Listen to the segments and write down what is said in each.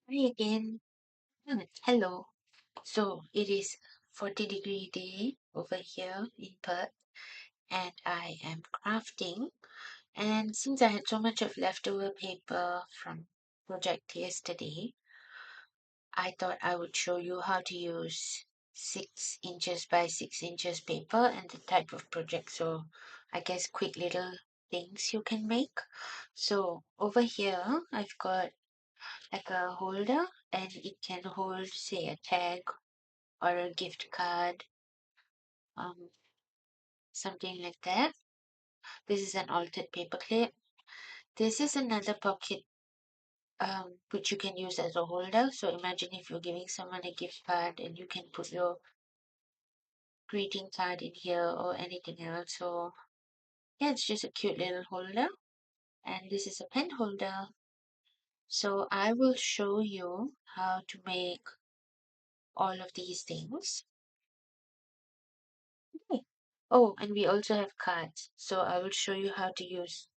Hi again. Hello. So it is 40-degree day over here in Perth, and I am crafting. And since I had so much of leftover paper from project yesterday, I thought I would show you how to use 6 inches by 6 inches paper and the type of project. So I guess quick little things you can make. So over here, I've got like a holder, and it can hold, say, a tag or a gift card, um, something like that. This is an altered paperclip. This is another pocket, which you can use as a holder. So imagine if you're giving someone a gift card and you can put your greeting card in here or anything else. So yeah, it's just a cute little holder. And this is a pen holder. So I will show you how to make all of these things. Okay. Oh, and we also have cards. So I will show you how to use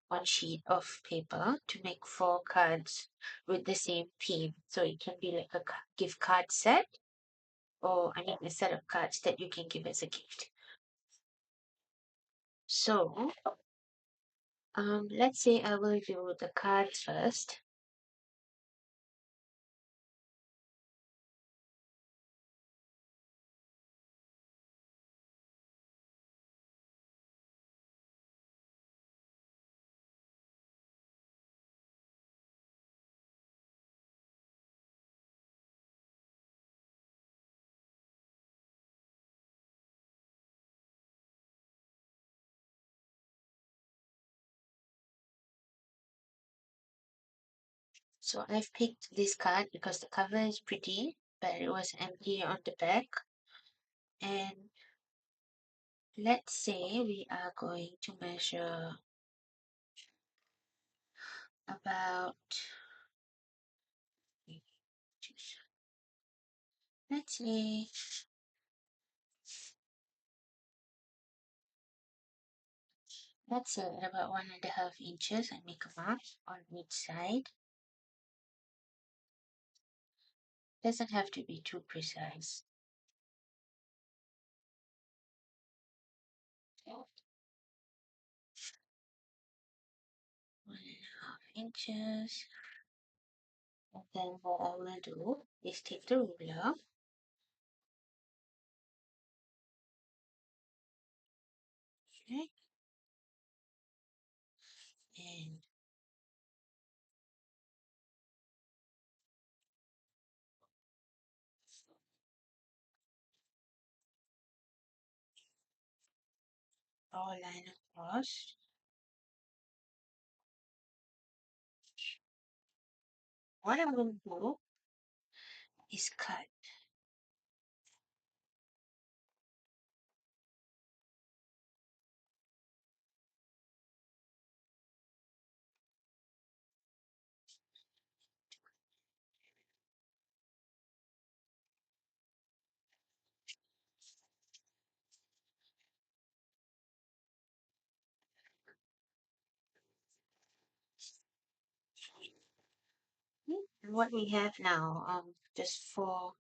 one sheet of paper to make 4 cards with the same theme. So it can be like a gift card set, or I mean a set of cards that you can give as a gift. So let's say I will do the cards first. So I've picked this card because the cover is pretty, but it was empty on the back. And let's say we are going to measure about, let's say, about 1.5 inches, and make a mark on each side. Doesn't have to be too precise. 1.5 inches. And then what I will do is take the ruler, okay, and draw a line across. What I'm going to do is cut. And what we have now, just 4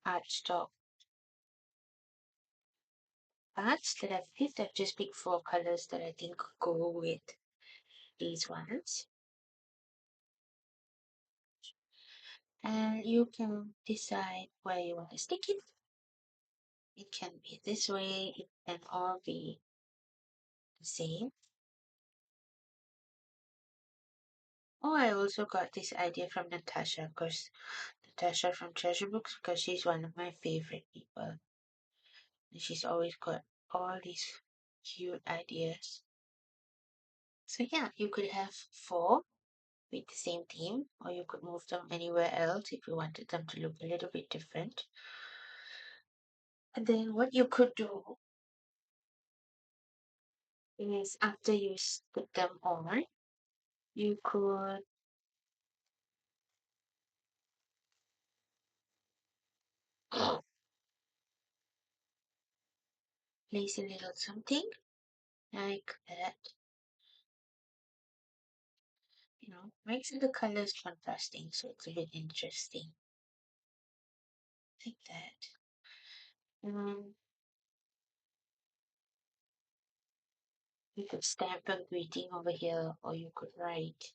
cardstock cards that I've picked. I've just picked 4 colors that I think go with these ones. And you can decide where you want to stick it. It can be this way, it can all be the same. Oh, I also got this idea from Natasha, because Natasha from Treasure Books, because she's one of my favorite people. And she's always got all these cute ideas. So yeah, you could have 4 with the same theme, or you could move them anywhere else if you wanted them to look a little bit different. And then what you could do is, after you stick them on, you could place a little something like that, you know, Makes the colors contrasting, so it's a bit interesting. Like that. Um, you could stamp a greeting over here, or you could write.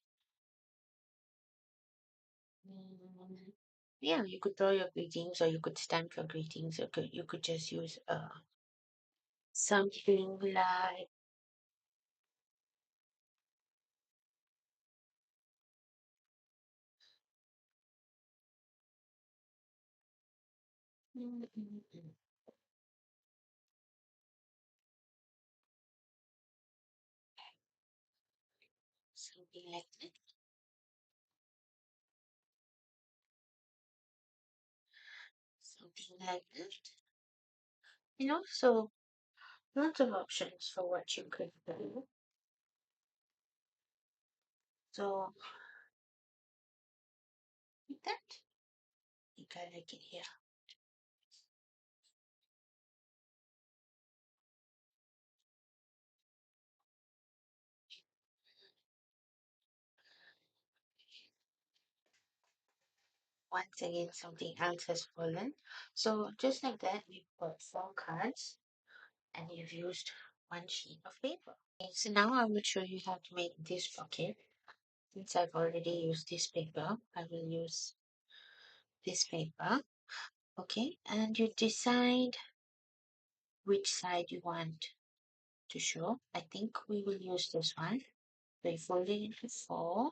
Mm, yeah, you could draw your greetings, or you could stamp your greetings. You could just use something like mm, mm, mm, something like that. Something like that. So lots of options for what you could do. So like that. You can like it here. Once again, something else has fallen. So just like that, we've got four cards and you've used one sheet of paper. Okay, so now I will show you how to make this pocket. Since I've already used this paper, I will use this paper. Okay, and you decide which side you want to show. I think we will use this one. So you fold it into four.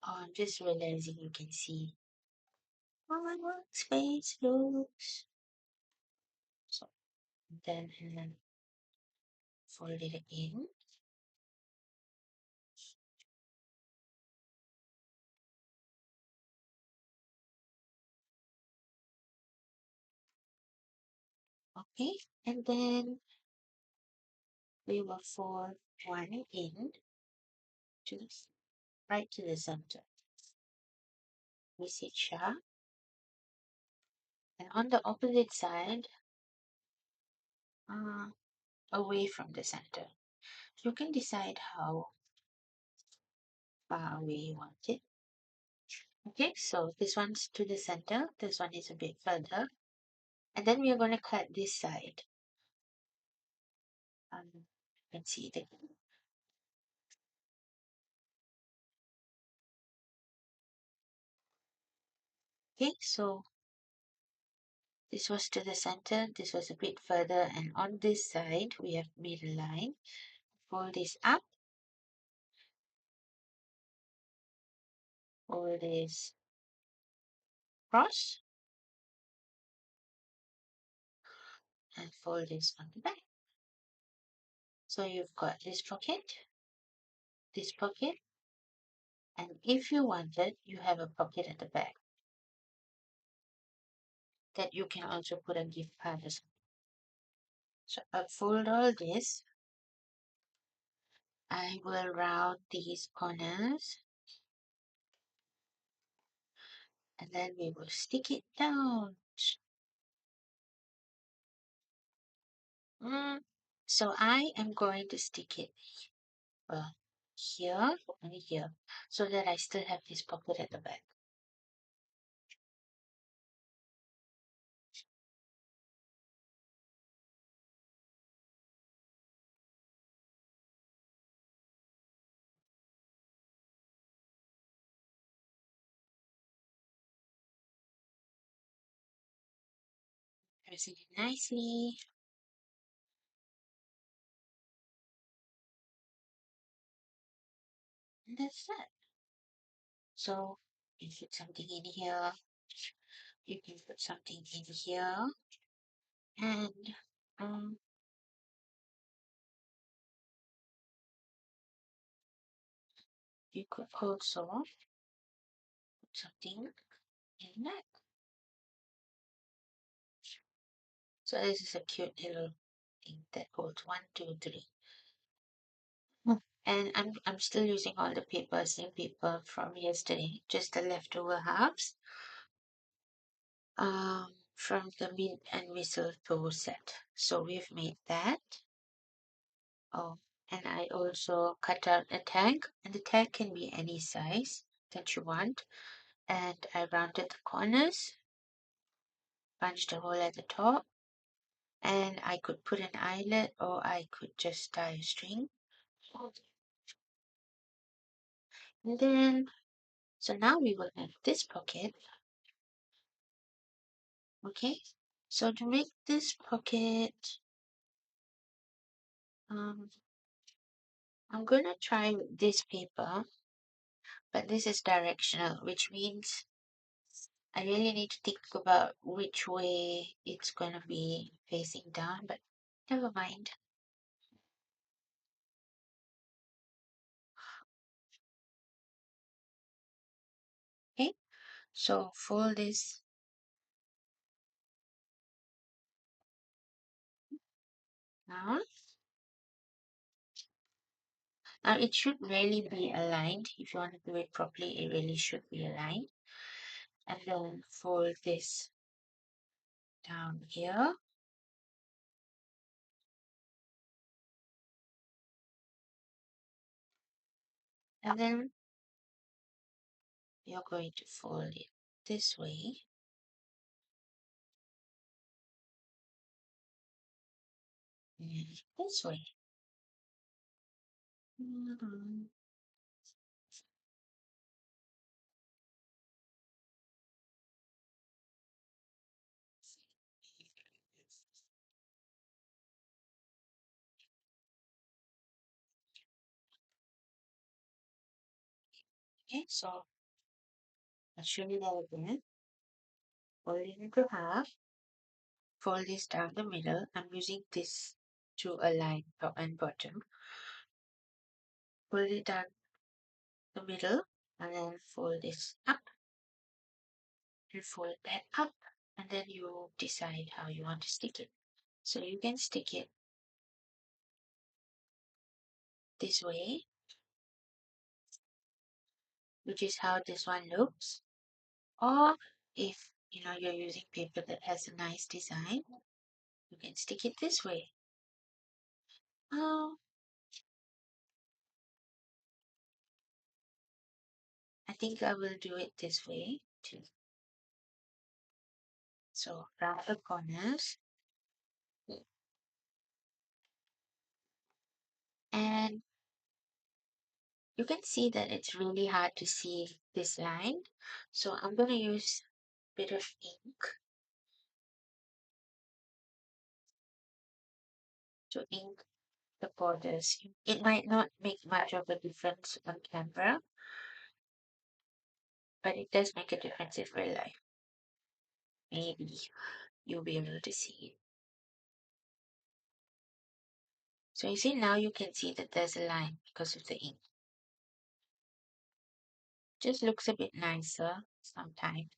Oh, I'm just realizing you can see how my workspace looks. So then fold it in. Okay, and then we will fold one in to right to the center. We see sharp, and on the opposite side, uh, away from the center. You can decide how far away you want it. Okay, so this one's to the center, this one is a bit further, and then we are going to cut this side. You can see it. Okay, so this was to the center, this was a bit further, and on this side we have made a line. Fold this up, fold this cross, and fold this on the back. So you've got this pocket, and if you wanted, you have a pocket at the back that you can also put a gift card or something. So I'll fold all this. I will round these corners, and then we will stick it down. Mm. So I am going to stick it here and here so that I still have this pocket at the back. Pressing it nicely. And that's that. So you put something in here, you can put something in here, and um, you could also put something in that. So this is a cute little thing that goes one, two, three. And I'm still using all the paper, same paper from yesterday, just the leftover halves. From the mint and mistletoe set. So we've made that. Oh, and I also cut out a tag, and the tag can be any size that you want. And I rounded the corners, punched a hole at the top, and I could put an eyelet or I could just tie a string. And then, so now we will have this pocket. Okay, so to make this pocket, um, I'm gonna try with this paper, but this is directional, which means I really need to think about which way it's gonna be facing down, but never mind. Okay, so fold this down. Now it should really be aligned. If you want to do it properly, it really should be aligned. And then fold this down here. And then you're going to fold it this way. And this way. Mhm. Okay, so I'll show you that again. Fold it into half. Fold this down the middle. I'm using this to align top and bottom. Fold it down the middle and then fold this up and fold that up. And then you decide how you want to stick it. So you can stick it this way, which is how this one looks. Or if you're using paper that has a nice design, you can stick it this way. Oh, I think I will do it this way too. So round the corners, and you can see that it's really hard to see this line. So I'm going to use a bit of ink to ink the borders. It might not make much of a difference on camera, but it does make a difference in real life. Maybe you'll be able to see it. So you see now you can see that there's a line because of the ink. Just looks a bit nicer sometimes.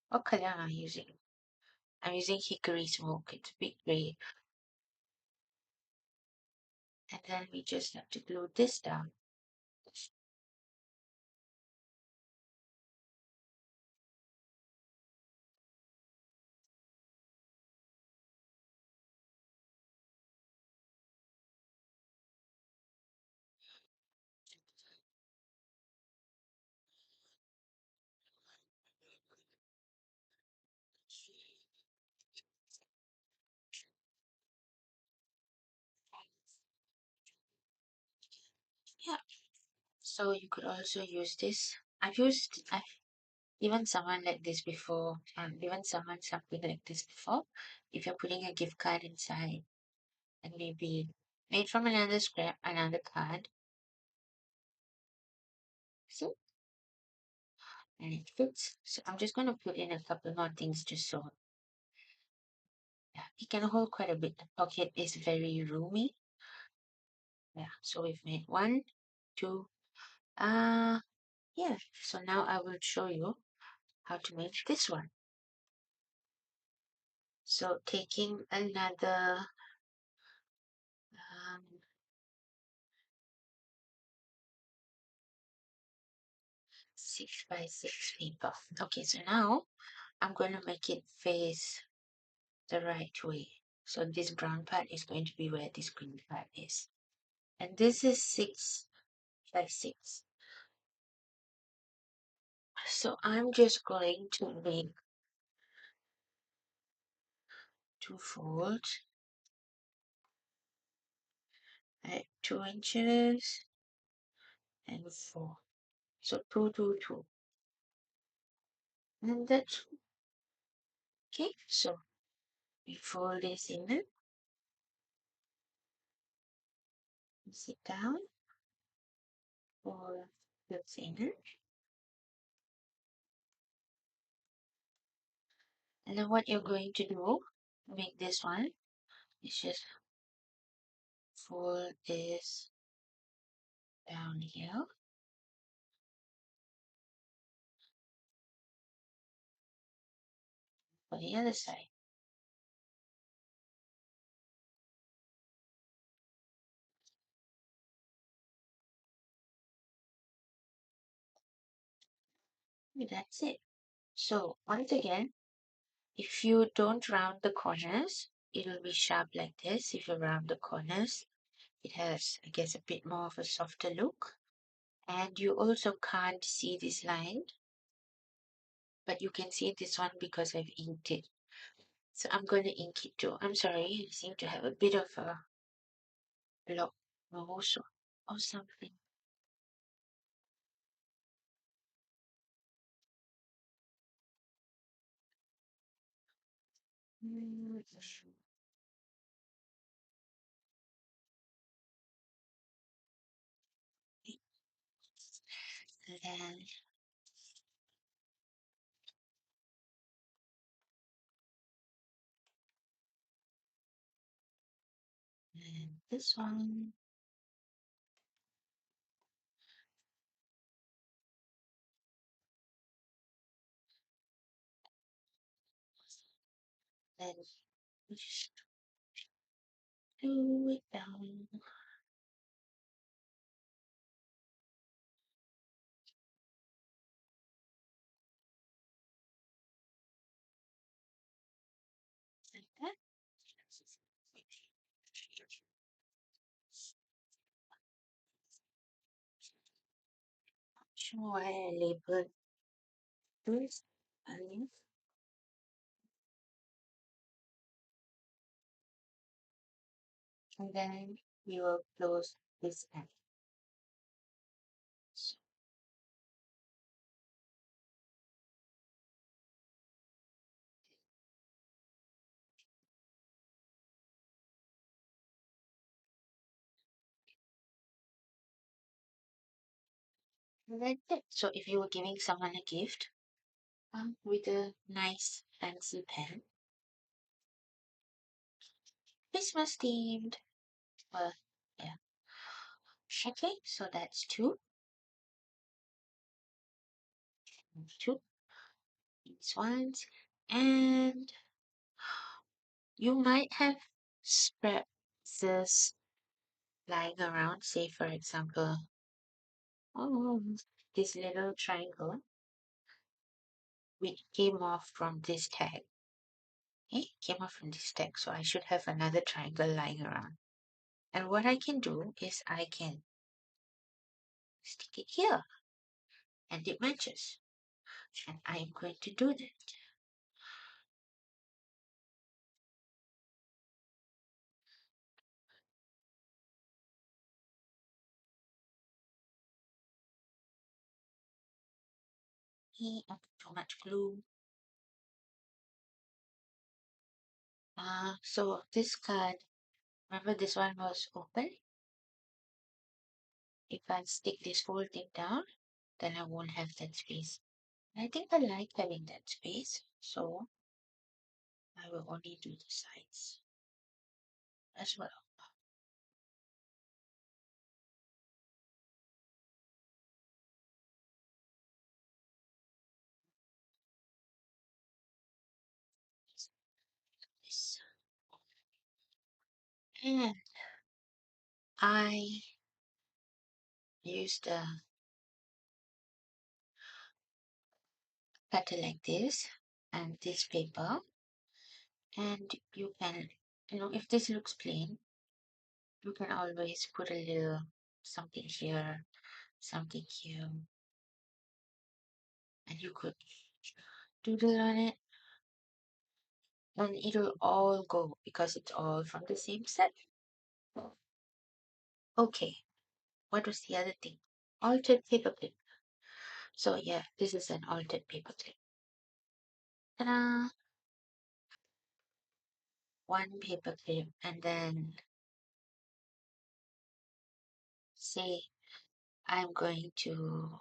What color am I using? I'm using hickory smoke. It's a bit gray. And then we just have to glue this down. Yeah. So you could also use this. I've given someone like this before. Given someone something like this before. If you're putting a gift card inside and maybe made from another scrap, another card. See? And it fits. So I'm just going to put in a couple more things just so yeah, it can hold quite a bit. The pocket is very roomy. Yeah, so we've made one, two, yeah. So now I will show you how to make this one. So taking another um, 6 by 6 paper. Okay, so now I'm going to make it face the right way. So this brown part is going to be where this green part is. And this is 6 by 6. So I'm just going to make 2 folds at 2 inches and 4. So 2, 2, 2. And that's okay. So we fold this in, sit down, fold this in, and then what you're going to do to make this one is just fold this down here for the other side. And that's it. So once again, if you don't round the corners, it'll be sharp like this. If you round the corners, it has, I guess, a bit more of a softer look. And you also can't see this line, but you can see this one because I've inked it. So I'm going to ink it too. I'm sorry, I seem to have a bit of a block nose or something. Mm, And then this one. Then just glue it down like that. Sure, why I labeled this onion. And then we will close this end. So, and that's it. So if you were giving someone a gift with a nice fancy pen, Christmas themed. Well, yeah. Okay, so that's two these ones, and you might have spread this lying around. Say, for example, oh, this little triangle which came off from this tag. Okay, came off from this tag, so I should have another triangle lying around. And what I can do is I can stick it here, and it matches. And I am going to do that. Hey, I put too much glue. So this card, remember this one was open? If I stick this whole thing down, then I won't have that space. I think I like having that space, so I will only do the sides as well. This. And I used cut it like this and this paper, and you can, if this looks plain, you can always put a little something here, something here, and you could doodle on it, and it'll all go because it's all from the same set. Okay, what was the other thing? Altered paperclip. So yeah, this is an altered paperclip. Ta-da! One paperclip, and then say I'm going to.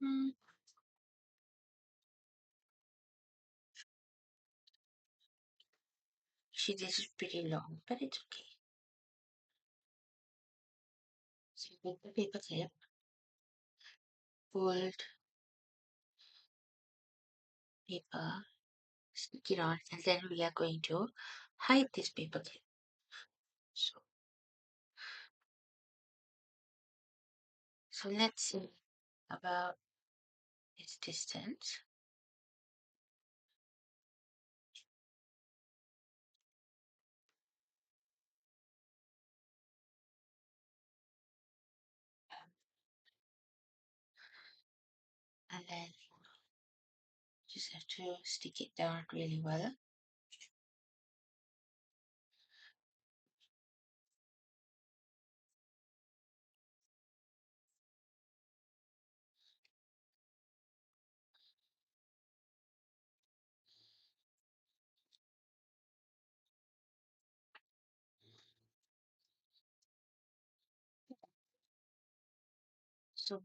Hmm, actually, this is pretty long, but it's okay. So you take the paperclip, fold paper, stick it on, and then we are going to hide this paperclip. So, so let's see about its distance. And then just have to stick it down really well. So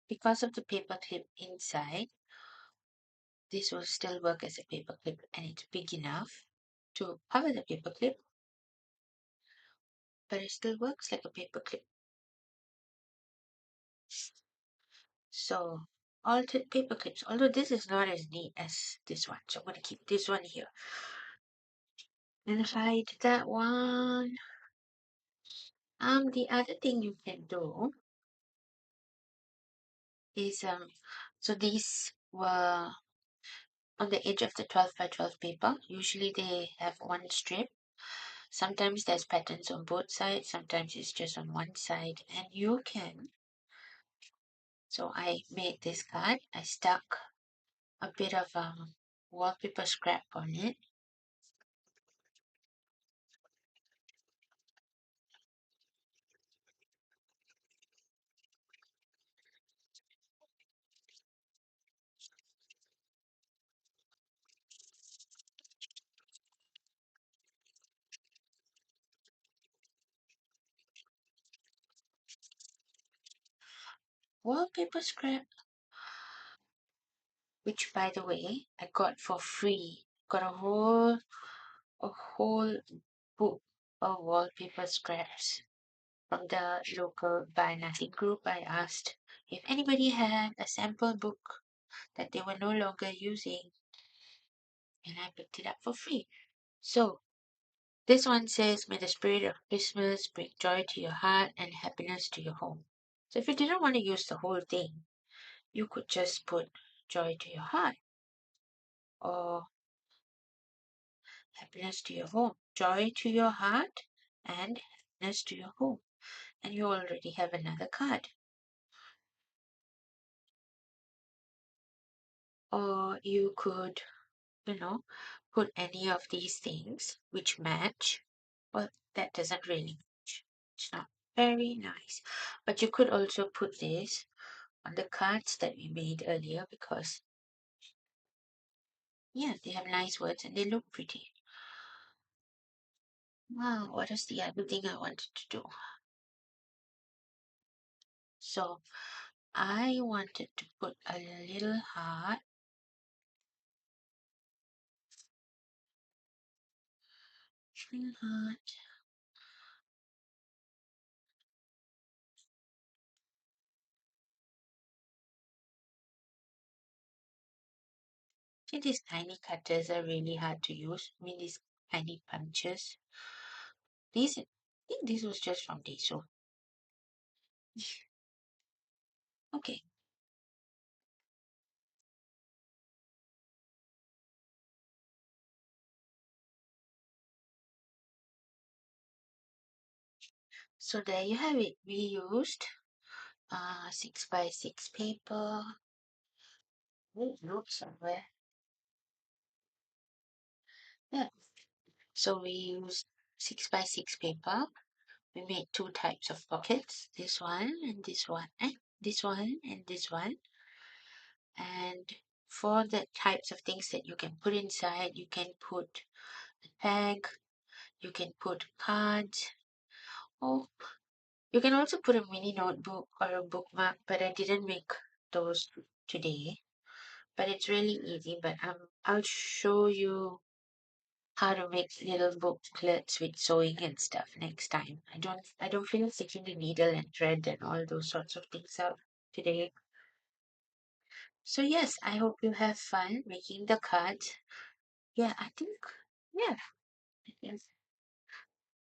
because of the paperclip inside, this will still work as a paperclip, and it's big enough to cover the paperclip, but it still works like a paperclip. So altered paperclips, although this is not as neat as this one, so I'm going to keep this one here and hide that one. The other thing you can do is so these were on the edge of the 12 by 12 paper. Usually they have one strip. Sometimes there's patterns on both sides, sometimes it's just on one side, and you can. So I made this card. I stuck a bit of wallpaper scrap on it. Wallpaper scrap, which by the way I got for free. Got a whole book of wallpaper scraps from the local Buy Nothing group. I asked if anybody had a sample book that they were no longer using, and I picked it up for free. So this one says, "May the spirit of Christmas bring joy to your heart and happiness to your home." So if you didn't want to use the whole thing, you could just put joy to your heart or happiness to your home. Joy to your heart and happiness to your home. And you already have another card. Or you could, you know, put any of these things which match. Well, that doesn't really match. It's not very nice. But you could also put this on the cards that we made earlier because, yeah, they have nice words and they look pretty. Wow, what is the other thing I wanted to do? So I wanted to put a little heart, little heart. See, these tiny cutters are really hard to use. I mean, these tiny punches. These, I think this was just from Daiso. Okay, So there you have it. We used 6x6 paper. Note somewhere. Yeah. So we used 6x6 paper. We made two types of pockets. This one and this one. And this one and this one. And for the types of things that you can put inside, you can put a tag, you can put cards, or you can also put a mini notebook or a bookmark, but I didn't make those today. But it's really easy, but I'll show you how to make little booklets with sewing and stuff next time. I don't feel like taking the needle and thread and all those sorts of things out today. So yes, I hope you have fun making the cards. Yeah, I think yeah, yes,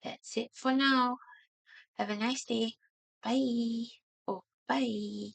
that's it for now. Have a nice day. Bye. Oh, bye.